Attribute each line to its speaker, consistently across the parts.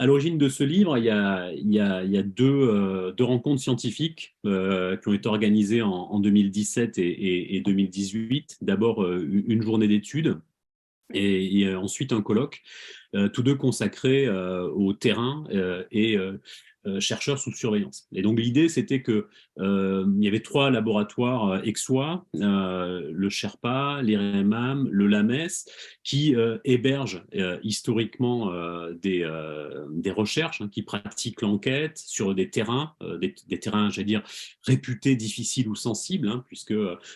Speaker 1: à l'origine de ce livre, il y a deux rencontres scientifiques qui ont été organisées en 2017 et 2018. D'abord, une journée d'études et ensuite un colloque, tous deux consacrés au terrain et chercheurs sous surveillance. Et donc l'idée, c'était que il y avait trois laboratoires EXOA, le Sherpa, l'IREMAM, le LAMES, qui hébergent historiquement des recherches, qui pratiquent l'enquête sur des terrains, des terrains, j'allais dire, réputés difficiles ou sensibles, puisque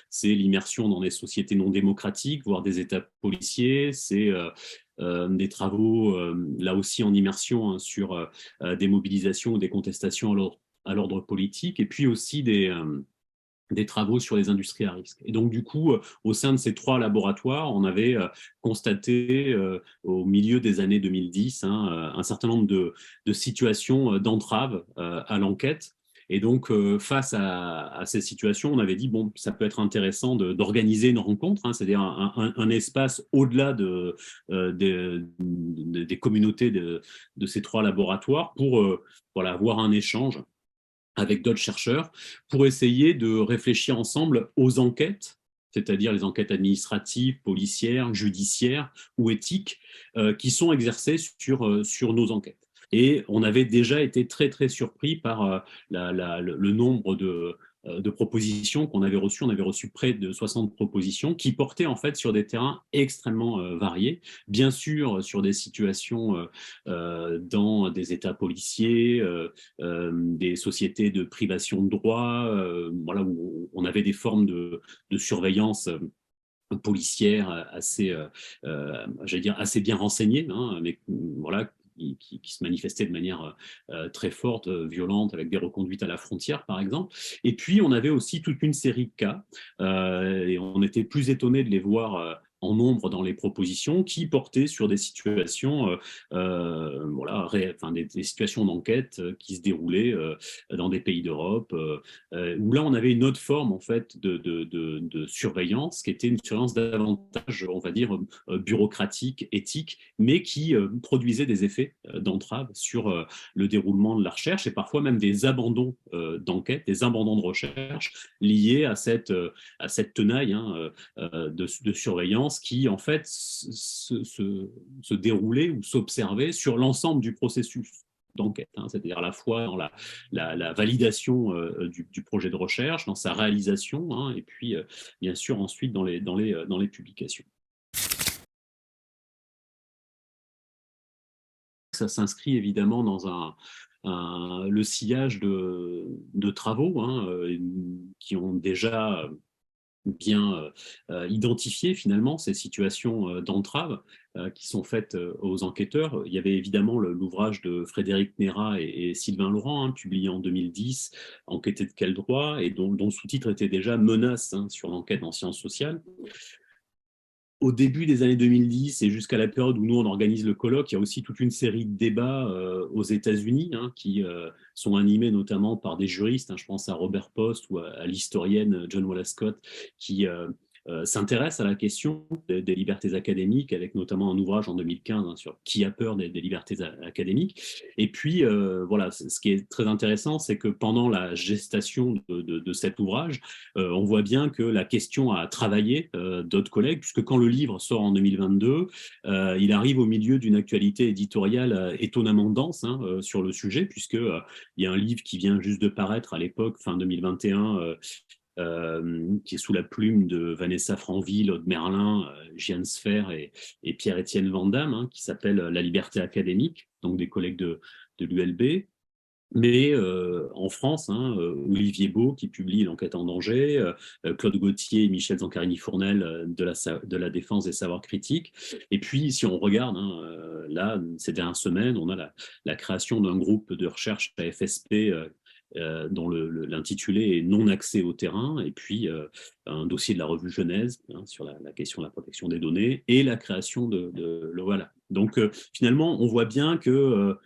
Speaker 1: c'est l'immersion dans des sociétés non démocratiques, voire des États policiers, c'est des travaux, là aussi en immersion, sur des mobilisations ou des contestations à l'ordre politique, et puis aussi des travaux sur les industries à risque. Et donc, du coup, au sein de ces trois laboratoires, on avait constaté au milieu des années 2010 un certain nombre de situations d'entrave à l'enquête. Et donc, face à ces situations, on avait dit, bon, ça peut être intéressant d'organiser une rencontre, c'est-à-dire un espace au-delà des communautés de ces trois laboratoires pour voilà, avoir un échange avec d'autres chercheurs pour essayer de réfléchir ensemble aux enquêtes, c'est-à-dire les enquêtes administratives, policières, judiciaires ou éthiques, qui sont exercées sur nos enquêtes. Et on avait déjà été très, très surpris par le nombre de propositions qu'on avait reçues. On avait reçu près de 60 propositions qui portaient en fait sur des terrains extrêmement variés. Bien sûr, sur des situations dans des États policiers, des sociétés de privation de droits, voilà, où on avait des formes de surveillance policière assez, j'allais dire, assez bien renseignées, mais voilà, qui se manifestait de manière très forte, violente, avec des reconduites à la frontière, par exemple. Et puis, on avait aussi toute une série de cas, et on était plus étonnés de les voir en nombre dans les propositions, qui portaient sur des situations, voilà, enfin, des situations d'enquête qui se déroulaient dans des pays d'Europe, où là, on avait une autre forme, en fait, de surveillance, qui était une surveillance davantage, on va dire, bureaucratique, éthique, mais qui produisait des effets d'entrave sur le déroulement de la recherche et parfois même des abandons d'enquête, des abandons de recherche liés à cette tenaille de surveillance qui, en fait, se déroulait ou s'observait sur l'ensemble du processus d'enquête, c'est-à-dire à la fois dans la validation du projet de recherche, dans sa réalisation, et puis bien sûr ensuite dans les publications. Ça s'inscrit évidemment dans le sillage de travaux qui ont déjà bien identifié finalement ces situations d'entrave qui sont faites aux enquêteurs. Il y avait évidemment l'ouvrage de Frédéric Nérat et Sylvain Laurent, publié en 2010, Enquêter de quel droit, et dont le sous-titre était déjà Menaces sur l'enquête en sciences sociales. Au début des années 2010 et jusqu'à la période où nous on organise le colloque, il y a aussi toute une série de débats aux États-Unis qui sont animés notamment par des juristes. Je pense à Robert Post ou à l'historienne John Wallace Scott qui s'intéresse à la question des libertés académiques, avec notamment un ouvrage en 2015 sur qui a peur des libertés académiques. Et puis, voilà, ce qui est très intéressant, c'est que pendant la gestation de cet ouvrage, on voit bien que la question a travaillé d'autres collègues, puisque quand le livre sort en 2022, il arrive au milieu d'une actualité éditoriale étonnamment dense sur le sujet, puisqu'il y a un livre qui vient juste de paraître à l'époque, fin 2021, qui est sous la plume de Vanessa Franville, Aude Merlin, Jeanne Sfer et Pierre-Étienne Vandamme, qui s'appelle La liberté académique, donc des collègues de l'ULB. Mais en France, Olivier Beau qui publie L'enquête en danger, Claude Gauthier et Michel Zancarini-Fournel de la défense des savoirs critiques. Et puis, si on regarde, là, ces dernières semaines, on a la création d'un groupe de recherche à FSP dont l'intitulé est Non accès au terrain, et puis un dossier de la revue Genèse sur la question de la protection des données, et la création de voilà. Donc finalement, on voit bien que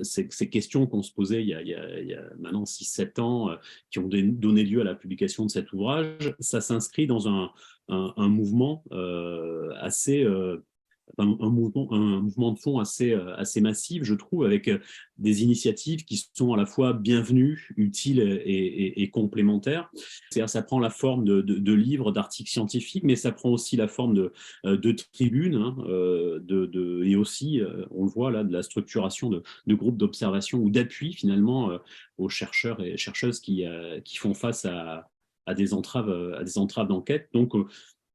Speaker 1: ces questions qu'on se posait il y a maintenant 6-7 ans, qui ont donné lieu à la publication de cet ouvrage, ça s'inscrit dans un mouvement assez un mouvement de fond assez massif, je trouve, avec des initiatives qui sont à la fois bienvenues, utiles et complémentaires. C'est-à-dire, ça prend la forme de livres, d'articles scientifiques, mais ça prend aussi la forme de tribunes, hein, et aussi, on le voit là, de la structuration de groupes d'observation ou d'appui finalement aux chercheurs et chercheuses qui font face à des entraves d'enquête. Donc,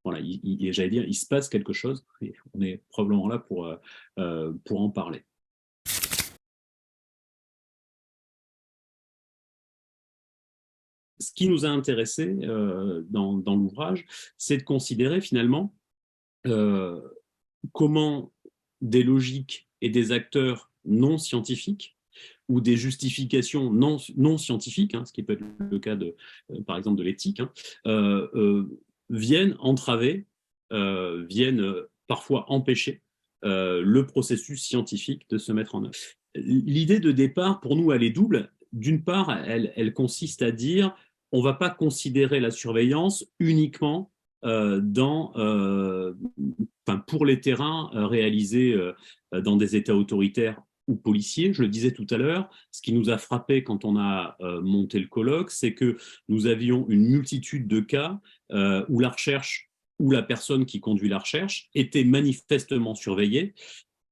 Speaker 1: voilà, j'allais dire, il se passe quelque chose et on est probablement là pour en parler. Ce qui nous a intéressé dans l'ouvrage, c'est de considérer finalement euh, comment des logiques et des acteurs non scientifiques ou des justifications non scientifiques, hein, ce qui peut être le cas par exemple de l'éthique, hein, viennent entraver, viennent parfois empêcher le processus scientifique de se mettre en œuvre. L'idée de départ, pour nous, elle est double. D'une part, elle consiste à dire on ne va pas considérer la surveillance uniquement pour les terrains réalisés dans des États autoritaires ou policiers. Je le disais tout à l'heure, ce qui nous a frappé quand on a monté le colloque, c'est que nous avions une multitude de cas où la recherche ou la personne qui conduit la recherche était manifestement surveillée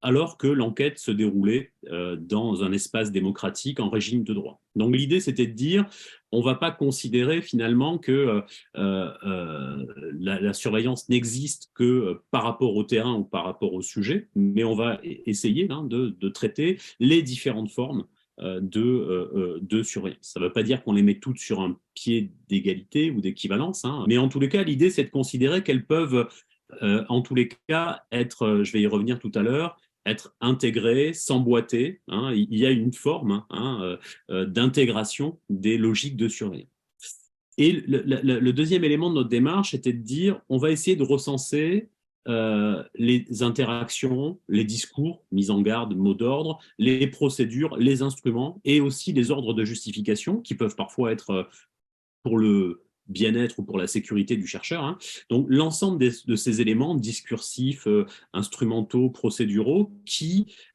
Speaker 1: alors que l'enquête se déroulait dans un espace démocratique en régime de droit. Donc l'idée, c'était de dire, on ne va pas considérer finalement que la surveillance n'existe que par rapport au terrain ou par rapport au sujet, mais on va essayer de traiter les différentes formes de surveillance. Ça ne veut pas dire qu'on les met toutes sur un pied d'égalité ou d'équivalence, hein, mais en tous les cas, l'idée, c'est de considérer qu'elles peuvent, en tous les cas, être, je vais y revenir tout à l'heure, être intégré, s'emboîter. Hein, il y a une forme d'intégration des logiques de surveillance. Et le deuxième élément de notre démarche était de dire on va essayer de recenser les interactions, les discours, mise en garde, mots d'ordre, les procédures, les instruments et aussi les ordres de justification qui peuvent parfois être pour le bien-être ou pour la sécurité du chercheur. Hein. Donc l'ensemble de ces éléments discursifs, instrumentaux, procéduraux,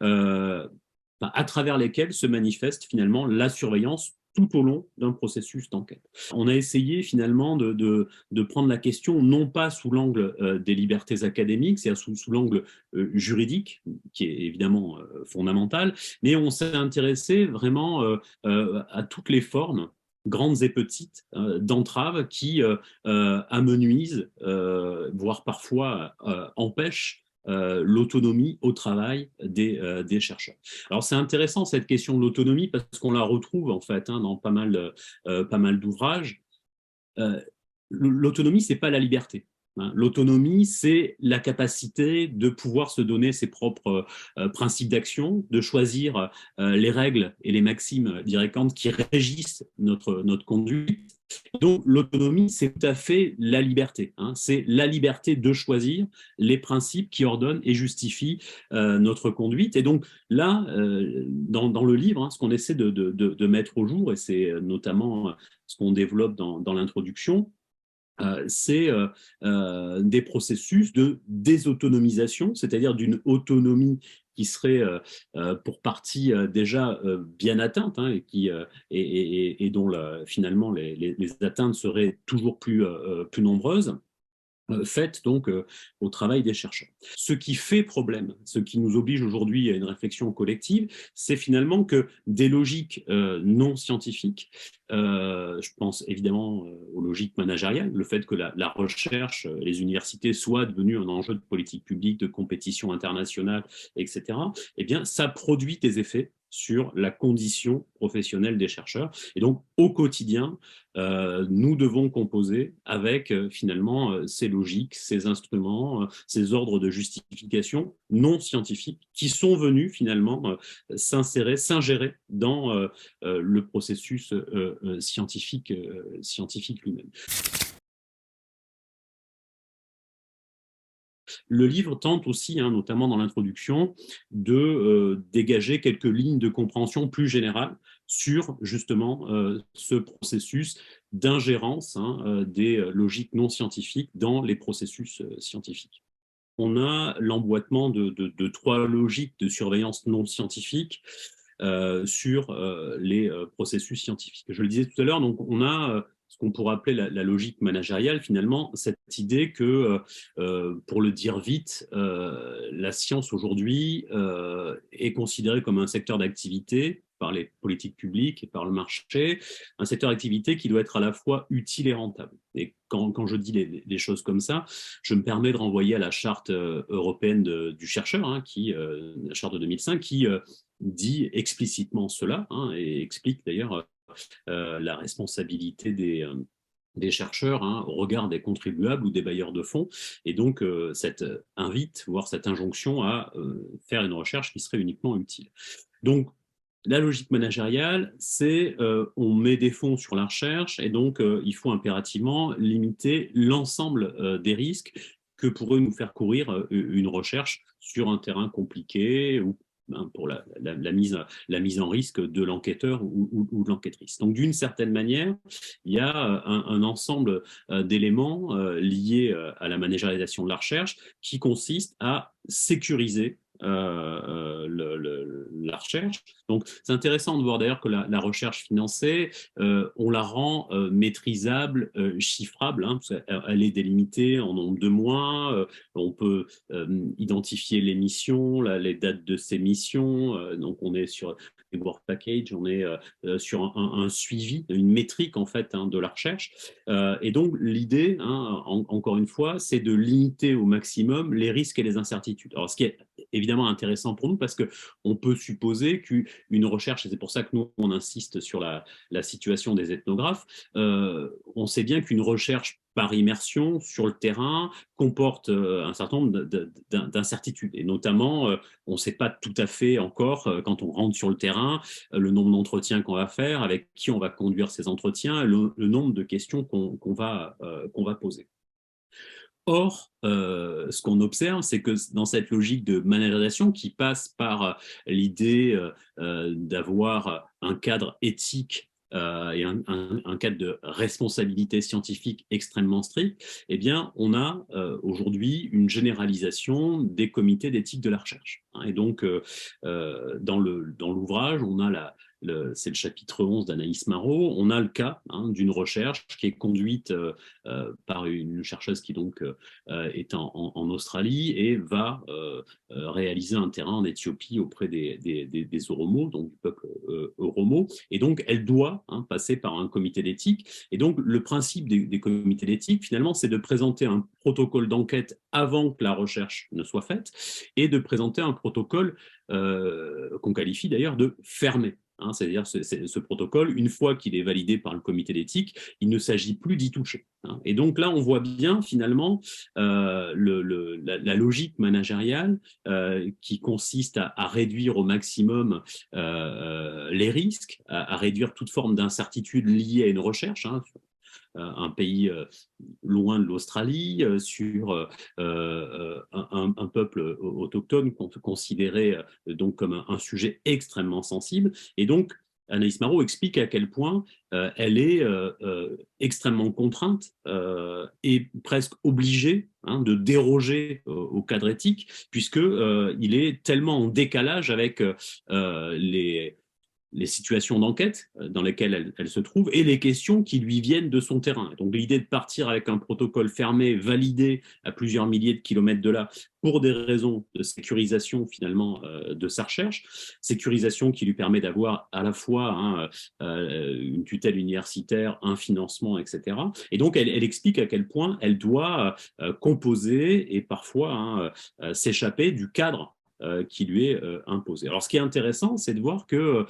Speaker 1: à travers lesquels se manifeste finalement la surveillance tout au long d'un processus d'enquête. On a essayé finalement de prendre la question non pas sous l'angle des libertés académiques, c'est-à-dire sous l'angle juridique, qui est évidemment fondamental, mais on s'est intéressé vraiment à toutes les formes grandes et petites d'entraves qui amenuisent, voire parfois empêchent l'autonomie au travail des chercheurs. Alors c'est intéressant cette question de l'autonomie parce qu'on la retrouve en fait dans pas mal d'ouvrages. L'autonomie, c'est pas la liberté. Hein. L'autonomie, c'est la capacité de pouvoir se donner ses propres principes d'action, de choisir les règles et les maximes directes qui régissent notre conduite. Donc l'autonomie, c'est tout à fait la liberté. Hein. C'est la liberté de choisir les principes qui ordonnent et justifient notre conduite. Et donc là, dans le livre, ce qu'on essaie de mettre au jour, et c'est notamment ce qu'on développe dans l'introduction, c'est des processus de désautonomisation, c'est-à-dire d'une autonomie qui serait pour partie déjà bien atteinte hein, et dont finalement les atteintes seraient toujours plus nombreuses faite donc au travail des chercheurs. Ce qui fait problème, ce qui nous oblige aujourd'hui à une réflexion collective, c'est finalement que des logiques non scientifiques, je pense évidemment aux logiques managériales, le fait que la recherche, les universités soient devenues un enjeu de politique publique, de compétition internationale, etc., eh bien, ça produit des effets sur la condition professionnelle des chercheurs. Et donc, au quotidien, nous devons composer avec finalement ces logiques, ces instruments, ces ordres de justification non scientifiques qui sont venus finalement s'ingérer dans le processus scientifique lui-même. Le livre tente aussi, notamment dans l'introduction, de dégager quelques lignes de compréhension plus générales sur justement ce processus d'ingérence des logiques non scientifiques dans les processus scientifiques. on a l'emboîtement de trois logiques de surveillance non scientifique sur les processus scientifiques. Je le disais tout à l'heure, donc on a ce qu'on pourrait appeler la logique managériale, finalement, cette idée que, pour le dire vite, la science aujourd'hui est considérée comme un secteur d'activité par les politiques publiques et par le marché, un secteur d'activité qui doit être à la fois utile et rentable. Et quand je dis les choses comme ça, je me permets de renvoyer à la charte européenne du chercheur, hein, la charte de 2005, qui dit explicitement cela, hein, et explique d'ailleurs la responsabilité des chercheurs, hein, au regard des contribuables ou des bailleurs de fonds, et donc cette invite, voire cette injonction à faire une recherche qui serait uniquement utile. Donc, la logique managériale, c'est on met des fonds sur la recherche et donc il faut impérativement limiter l'ensemble des risques que pourrait nous faire courir une recherche sur un terrain compliqué ou pour la mise en risque de l'enquêteur ou de l'enquêtrice. Donc, d'une certaine manière, il y a un ensemble d'éléments liés à la managérialisation de la recherche qui consiste à sécuriser la recherche. Donc, c'est intéressant de voir d'ailleurs que la recherche financée, on la rend maîtrisable, chiffrable, hein, parce qu'elle est délimitée en nombre de mois, on peut identifier les missions, les dates de ces missions, donc on est sur les work packages, on est sur un suivi, une métrique en fait, hein, de la recherche. Et donc l'idée, hein, encore une fois, c'est de limiter au maximum les risques et les incertitudes. Alors, ce qui est évidemment intéressant pour nous parce qu'on peut supposer qu'une recherche, et c'est pour ça que nous on insiste sur la situation des ethnographes, on sait bien qu'une recherche par immersion sur le terrain comporte un certain nombre d'incertitudes. Et notamment, on ne sait pas tout à fait encore, quand on rentre sur le terrain, le nombre d'entretiens qu'on va faire, avec qui on va conduire ces entretiens, le nombre de questions qu'on va poser. Or, ce qu'on observe, c'est que dans cette logique de managérisation qui passe par l'idée d'avoir un cadre éthique et un cadre de responsabilité scientifique extrêmement strict, eh bien, on a aujourd'hui une généralisation des comités d'éthique de la recherche. Et donc, dans l'ouvrage, on a c'est le chapitre 11 d'Anaïs Marot, on a le cas, hein, d'une recherche qui est conduite par une chercheuse qui donc est en Australie et va réaliser un terrain en Éthiopie auprès des Oromos, donc du peuple Oromo. Et donc, elle doit, hein, passer par un comité d'éthique. Et donc, le principe des comités d'éthique, finalement, c'est de présenter un protocole d'enquête avant que la recherche ne soit faite et de présenter un protocole qu'on qualifie d'ailleurs de fermé. Hein, c'est-à-dire ce protocole, une fois qu'il est validé par le comité d'éthique, il ne s'agit plus d'y toucher. Hein. Et donc là, on voit bien finalement la logique managériale qui consiste à réduire au maximum les risques, à réduire toute forme d'incertitude liée à une recherche. Hein, un pays loin de l'Australie, sur un peuple autochtone qu'on peut considérer donc comme un sujet extrêmement sensible. Et donc, Anaïs Marot explique à quel point elle est extrêmement contrainte et presque obligée, hein, de déroger au cadre éthique, puisqu'il est tellement en décalage avec les situations d'enquête dans lesquelles elle se trouve et les questions qui lui viennent de son terrain. Donc l'idée de partir avec un protocole fermé, validé à plusieurs milliers de kilomètres de là, pour des raisons de sécurisation finalement de sa recherche, sécurisation qui lui permet d'avoir à la fois, hein, une tutelle universitaire, un financement, etc. Et donc elle explique à quel point elle doit composer et parfois, hein, s'échapper du cadre qui lui est imposé. Alors, ce qui est intéressant, c'est de voir que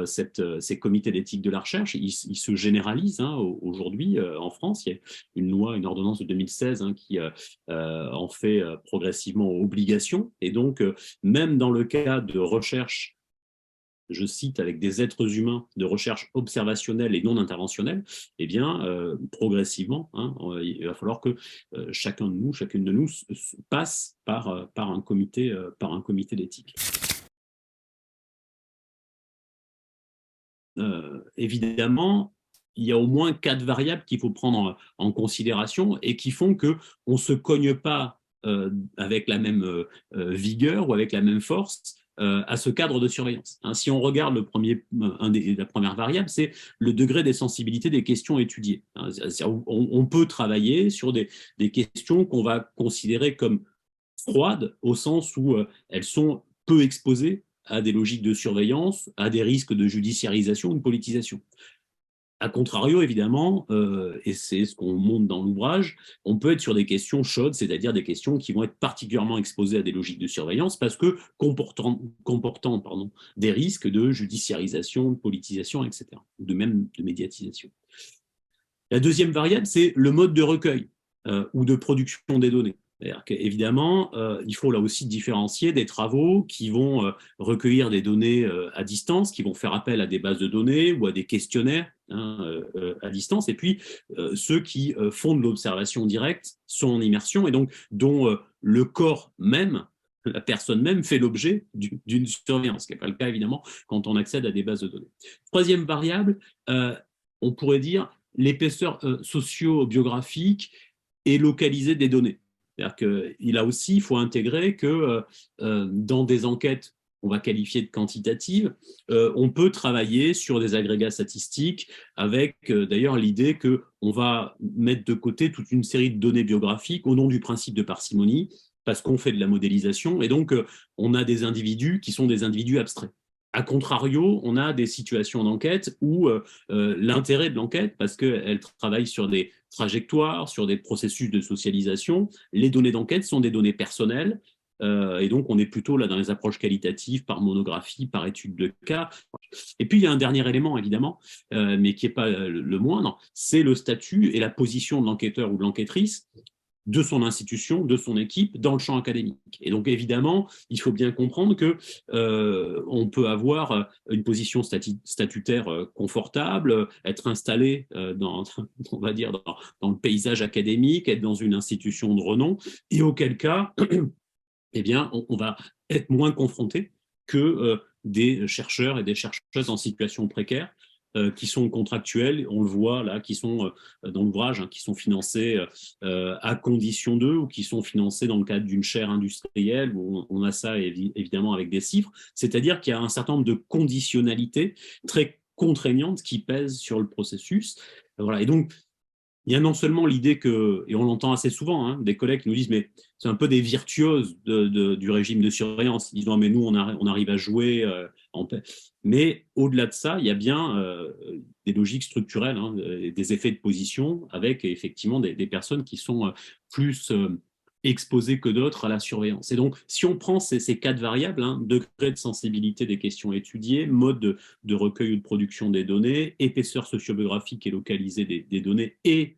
Speaker 1: ces comités d'éthique de la recherche, ils se généralisent, hein, aujourd'hui en France. Il y a une loi, une ordonnance de 2016, hein, qui en fait progressivement obligation. Et donc, même dans le cas de recherche, je cite, avec des êtres humains de recherche observationnelle et non interventionnelle, eh bien, progressivement, hein, il va falloir que chacune de nous passe par un comité d'éthique. Évidemment, il y a au moins 4 variables qu'il faut prendre en considération et qui font qu'on ne se cogne pas avec la même vigueur ou avec la même force à ce cadre de surveillance. Hein, si on regarde la première variable, c'est le degré des sensibilités des questions étudiées. Hein, on peut travailler sur des questions qu'on va considérer comme froides, au sens où elles sont peu exposées à des logiques de surveillance, à des risques de judiciarisation ou de politisation. A contrario, évidemment, et c'est ce qu'on montre dans l'ouvrage, on peut être sur des questions chaudes, c'est-à-dire des questions qui vont être particulièrement exposées à des logiques de surveillance parce que comportant des risques de judiciarisation, de politisation, etc., ou même de médiatisation. La deuxième variable, c'est le mode de recueil ou de production des données. Évidemment, il faut là aussi différencier des travaux qui vont recueillir des données à distance, qui vont faire appel à des bases de données ou à des questionnaires à distance, et puis ceux qui font de l'observation directe, sont en immersion, et donc dont le corps même, la personne même, fait l'objet d'une surveillance, ce qui n'est pas le cas évidemment quand on accède à des bases de données. Troisième variable, on pourrait dire l'épaisseur socio-biographique et localisée des données. C'est-à-dire qu'il a aussi, il faut intégrer que dans des enquêtes on va qualifier de quantitatives, on peut travailler sur des agrégats statistiques avec d'ailleurs l'idée qu'on va mettre de côté toute une série de données biographiques au nom du principe de parcimonie, parce qu'on fait de la modélisation, et donc on a des individus qui sont des individus abstraits. A contrario, on a des situations d'enquête où l'intérêt de l'enquête, parce qu'elle travaille sur des trajectoires, sur des processus de socialisation, les données d'enquête sont des données personnelles, et donc on est plutôt là dans les approches qualitatives, par monographie, par étude de cas. Et puis il y a un dernier élément, évidemment, mais qui n'est pas le moindre, c'est le statut et la position de l'enquêteur ou de l'enquêtrice, de son institution, de son équipe dans le champ académique. Et donc évidemment, il faut bien comprendre que on peut avoir une position statutaire confortable, être installé dans, on va dire, dans le paysage académique, être dans une institution de renom, et auquel cas, eh bien, on va être moins confronté que des chercheurs et des chercheuses en situation précaire, qui sont contractuels, on le voit là, qui sont dans l'ouvrage, hein, qui sont financés à condition d'eux, ou qui sont financés dans le cadre d'une chaire industrielle, où on a ça évidemment avec des chiffres, c'est-à-dire qu'il y a un certain nombre de conditionnalités très contraignantes qui pèsent sur le processus. Voilà. Et donc, il y a non seulement l'idée que, et on l'entend assez souvent, hein, des collègues qui nous disent, mais c'est un peu des virtuoses du régime de surveillance. Ils disent, non, mais nous, on arrive à jouer en paix. Mais au-delà de ça, il y a bien des logiques structurelles, hein, des effets de position, avec effectivement des personnes qui sont plus exposées que d'autres à la surveillance. Et donc, si on prend ces quatre variables, hein, degré de sensibilité des questions étudiées, mode de recueil ou de production des données, épaisseur sociobiographique et localisée des données, et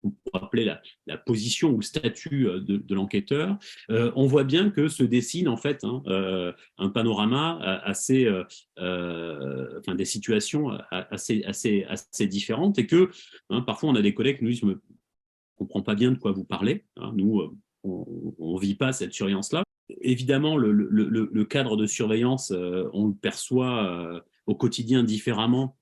Speaker 1: pour appeler la position ou le statut de l'enquêteur, on voit bien que se dessine en fait un panorama assez, enfin des situations assez différentes, et que parfois on a des collègues qui nous disent, je ne comprends pas bien de quoi vous parlez, hein, nous on ne vit pas cette surveillance-là. Évidemment, le cadre de surveillance, on le perçoit au quotidien différemment,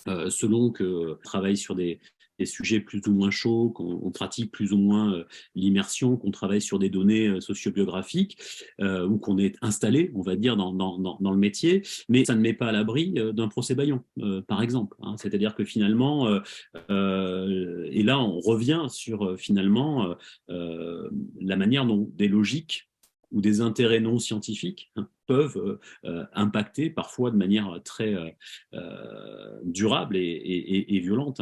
Speaker 1: selon qu'on travaille sur des sujets plus ou moins chauds, qu'on pratique plus ou moins l'immersion, qu'on travaille sur des données sociobiographiques, ou qu'on est installé, on va dire, dans le métier, mais ça ne met pas à l'abri d'un procès Bayon, par exemple. Hein. C'est-à-dire que finalement, et là on revient sur finalement la manière dont des logiques ou des intérêts non scientifiques peuvent impacter parfois de manière très durable et violente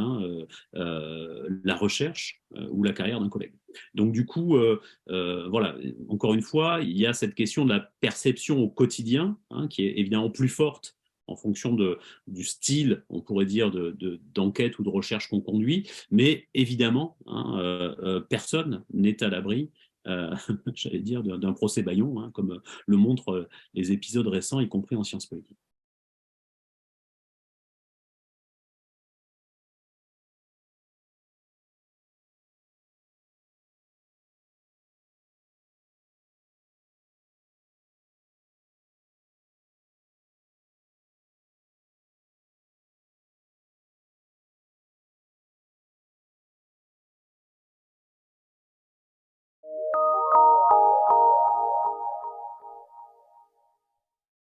Speaker 1: la recherche ou la carrière d'un collègue. Donc du coup, voilà, encore une fois, il y a cette question de la perception au quotidien, qui est évidemment plus forte en fonction du style, on pourrait dire, d'enquête ou de recherche qu'on conduit, mais évidemment, personne n'est à l'abri, j'allais dire, d'un procès Bayon, comme le montrent les épisodes récents, y compris en sciences politiques.